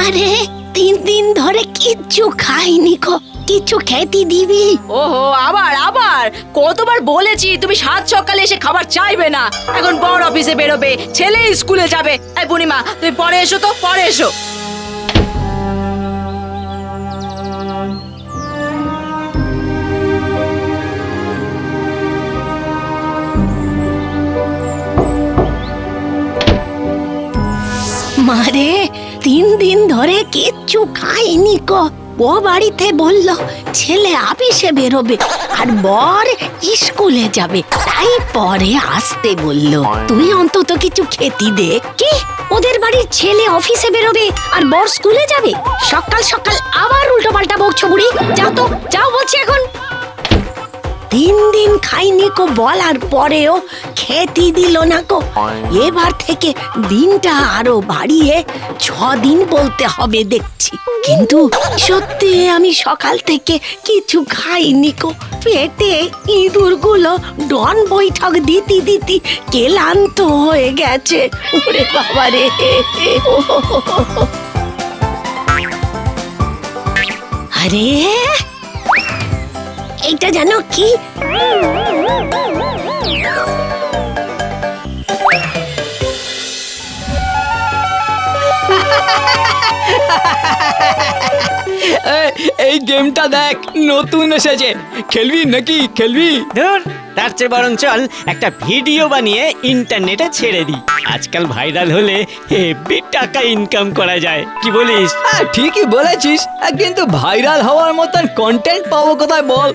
মারে 3 দিন ধরে কিচ্ছু খাইনি গো, কিছু খেতে দিবি? ওহো, আবার আবার কতবার বলেছি তুমি সাত সকালে এসে খাবার চাইবে না। এখন বড় অফিসে বেরোবে, ছেলে স্কুলে যাবে। এই পূর্ণিমা, তুমি পরে এসো তো, পরে এসো। মারে 3 দিন ধরে কিচ্ছু খাইনি গো। ও বাড়িতে বলল ছেলে অফিসে বেরোবে আর বর স্কুলে যাবে, তাই পরে আসতে বলল। তুই অন্তত কিছু খেতে দে। কি, ওদের বাড়ির ছেলে অফিসে বেরোবে আর বর স্কুলে যাবে? সকাল সকাল আবার উল্টো পাল্টা বকছো বুড়ি। যাও তো, যাও বলছি এখন। 3 দিন খাইনি কো বলার পরেও খেতে দিল না কো। এবার থেকে দিনটা আরো বাড়িয়ে 6 দিন বলতে হবে দেখছি। কিন্তু সত্যি আমি সকাল থেকে কিছু খাইনি কো। পেটে ইঁদুরগুলো ডন বৈঠক দিতি দিতি ক্লান্ত হয়ে গেছে। ওরে বাবা রে! আরে এইটা জানো কি? এই গেমটা দেখ, নতুন এসেছে, খেলবি নাকি? খেলবি? ধুর, তার চেয়ে বরং চল একটা ভিডিও বানিয়ে ইন্টারনেটে ছেড়ে দিই। আজকাল ভাইরাল হলে হেভি টাকা ইনকাম করা যায়, কি বলিস? ঠিকই বলেছিস, কিন্তু ভাইরাল হওয়ার মতন কন্টেন্ট পাবো কোথায় বল?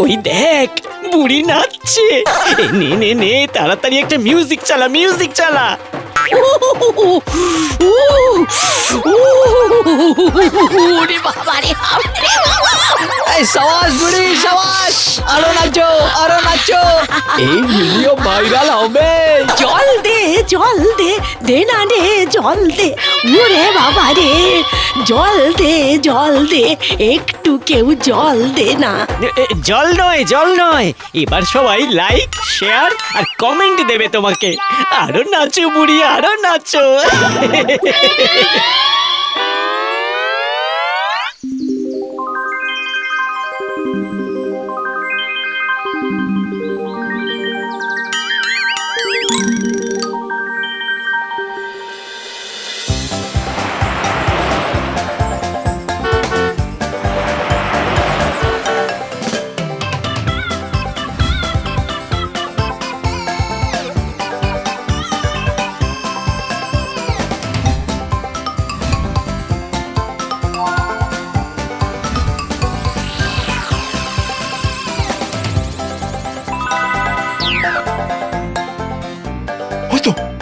ওই দেখ, বুড়ি নাচছে। নে নে নে, তাড়াতাড়ি একটা মিউজিক চালা, মিউজিক চালা। সাবাস বুড়ি, সাবাস! আরো নাচো, আরো নাচো, এই ভিডিও ভাইরাল হবে। জল দে, জল দে, দে না রে, জল দে। ওরে বাবা রে, জল দে, জল দে, একটু কেউ জল দে না। জল নয়, জল নয়, এবার সবাই লাইক, শেয়ার আর কমেন্ট দেবে তোমাকে। আরো নাচো বুড়ি, আরো নাচো।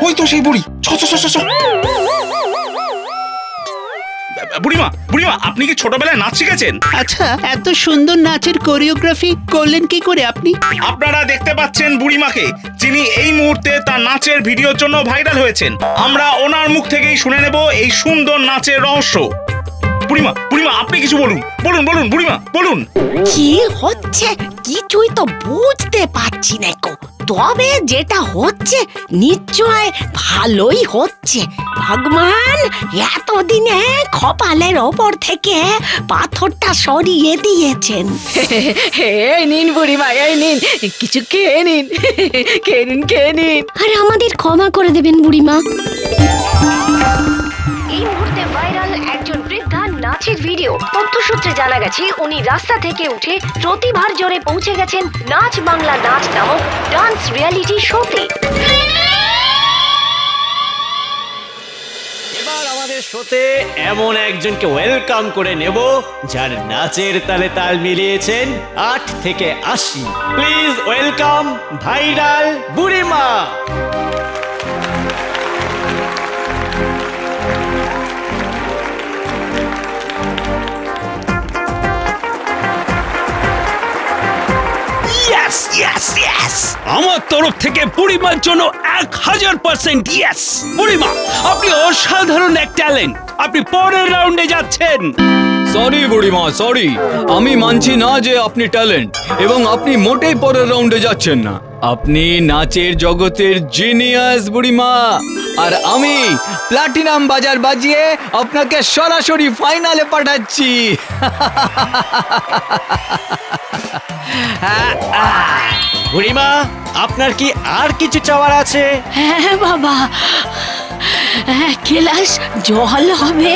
ওই তো সেই বুড়ি। বুড়িমা, বুড়িমা, আপনি কি ছোটবেলায় নাচ শিখেছেন? আচ্ছা, এত সুন্দর নাচের কোরিওগ্রাফি করলেন কি করে আপনি? আপনারা দেখতে পাচ্ছেন বুড়িমাকে, যিনি এই মুহূর্তে তার নাচের ভিডিওর জন্য ভাইরাল হয়েছেন। আমরা ওনার মুখ থেকেই শুনে নেব এই সুন্দর নাচের রহস্য। বুড়িমা, বুড়িমা, আপনি কিছু বলুন, বলুন, বলুন, বুড়িমা বলুন। কি হচ্ছে কিছুই তো বুঝতে পারছি না কো। তবে যেটা হচ্ছে নিশ্চয় ভালোই হচ্ছে। ভগবান এতদিনে কপালের ওপর থেকে পাথরটা সরিয়ে দিয়েছেন। এই নিন বুড়িমা, এই নিন, কিছু খেয়ে নিন, খেয়ে নিন, খেয়ে নিন। আর আমাদের ক্ষমা করে দেবেন বুড়িমা। এই মুহূর্তে ভাইরাল একজন বৃদ্ধা নাচের ভিডিও। তথ্যসূত্রে জানা গেছে উনি রাস্তা থেকে উঠে প্রতিভার জোরে পৌঁছে গেছেন নাচ বাংলা নাচ নামক ডান্স রিয়ালিটি শোতে। এবার আমাদের শোতে এমন একজনকে ওয়েলকাম করে নেব যার নাচের তালে তাল মিলিয়েছেন 8 থেকে 80। প্লিজ ওয়েলকাম ভাইরাল বুড়িমা। ইয়েস! ইয়েস ইয়েস ইয়েস আমার তরফ থেকে বুড়িমার জন্য 1000% ইয়েস। বুড়িমা, আপনি অসাধারণ এক ট্যালেন্ট। আপনি পরের রাউন্ডে যাচ্ছেন। সরি বুড়িমা, সরি। আমি মানছি না যে আপনি ট্যালেন্ট, এবং আপনি মোটেই পরের রাউন্ডে যাচ্ছেন না। আপনি নাচের জগতের জিনিয়াস বুড়িমা, আর আমি প্লাটিনাম বাজার বাজিয়ে আপনাকে সরাসরি ফাইনালে পাঠাচ্ছি। বুড়িমা, আপনার কি আর কিছু চাওয়ার আছে? হ্যাঁ বাবা, ক্লাস জল হবে।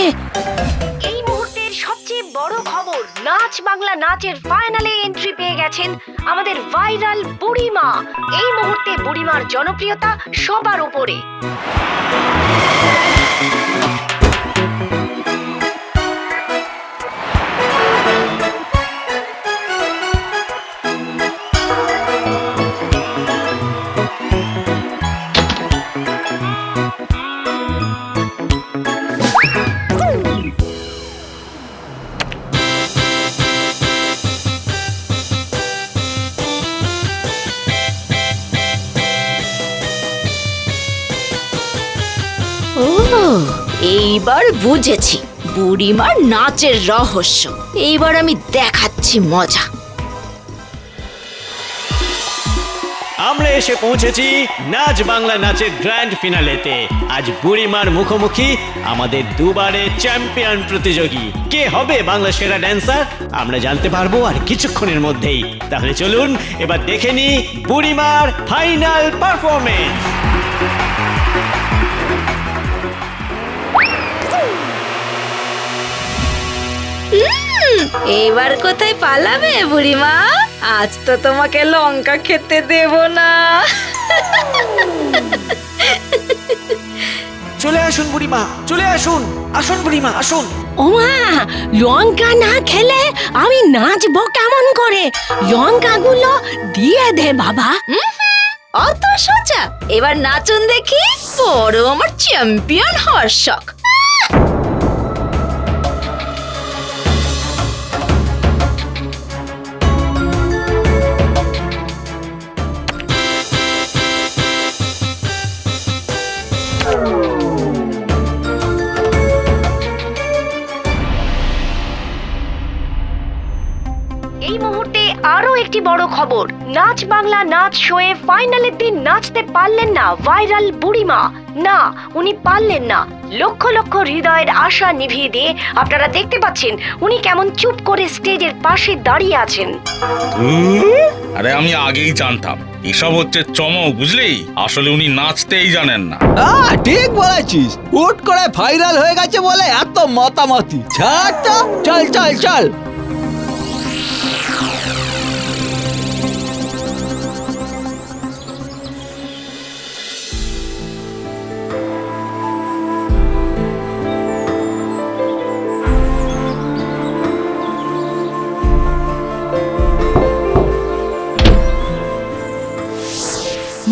এই মুহূর্তের সবচেয়ে বড় খবর, নাচ বাংলা নাচের ফাইনালে এন্ট্রি পেয়ে গেছেন আমাদের ভাইরাল বুড়িমা। এই মুহূর্তে বুড়িমার জনপ্রিয়তা সবার উপরে। ও, এইবার বুঝেছি বুড়িমার নাচের রহস্য। এইবার আমি দেখাচ্ছি মজা। আমরা এসে পৌঁছেছি নাচ বাংলা নাচের গ্র্যান্ড ফিনালেতে। আজ বুড়িমার মুখোমুখি আমাদের দুবারের চ্যাম্পিয়ন প্রতিযোগী। কে হবে বাংলা সেরা ড্যান্সার আমরা জানতে পারবো আর কিছুক্ষণের মধ্যেই। তাহলে চলুন এবার দেখে নি বুড়িমার ফাইনাল পারফরমেন্স। এবার কোথায় পালাবে বুড়িমা? আজ তো তোমাকে লঙ্কা খেতে দেব না। চলে আসুন বুড়িমা, চলে আসুন। আসুন বুড়িমা, আসুন। ওমা, লঙ্কা না খেলে আমি নাচবো কেমন করে? লঙ্কাগুলো দিয়ে দে বাবা। অত সোজা? এবার নাচুন দেখি। বড় আমার চ্যাম্পিয়ন হওয়ার শখ। এই মুহূর্তে আরো একটি বড় খবর, নাচ বাংলা নাচ শোয়ে ফাইনালের দিন নাচতে পারলেন না ভাইরাল বুড়িমা। না, উনি পারলেন না। লক্ষ লক্ষ হৃদয়ের আশা নিভিয়ে দিয়ে আপনারা দেখতে পাচ্ছেন উনি কেমন চুপ করে স্টেজের পাশে দাঁড়িয়ে আছেন। আরে আমি আগেই জানতাম এসব হচ্ছে চমক, বুঝলি? আসলে উনি নাচতেই জানেন না। ঠিক বলেছিস, হুট করে ভাইরাল হয়ে গেছে বলে এত মাতামাতি। ছাড় তো, চল চল চল।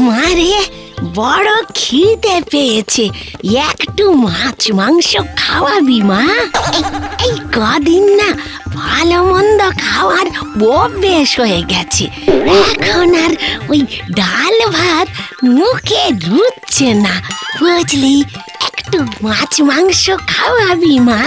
মারে, বড় খিদে পেয়েছে, একটু মাছ মাংস খাওয়াবি মা? এই কদিন না ভালো মন্দ খাওয়ার অভ্যেস হয়ে গেছে, এখন আর ওই ডাল ভাত মুখে রুচছে না, বুঝলি? একটু মাছ মাংস খাওয়াবি মা?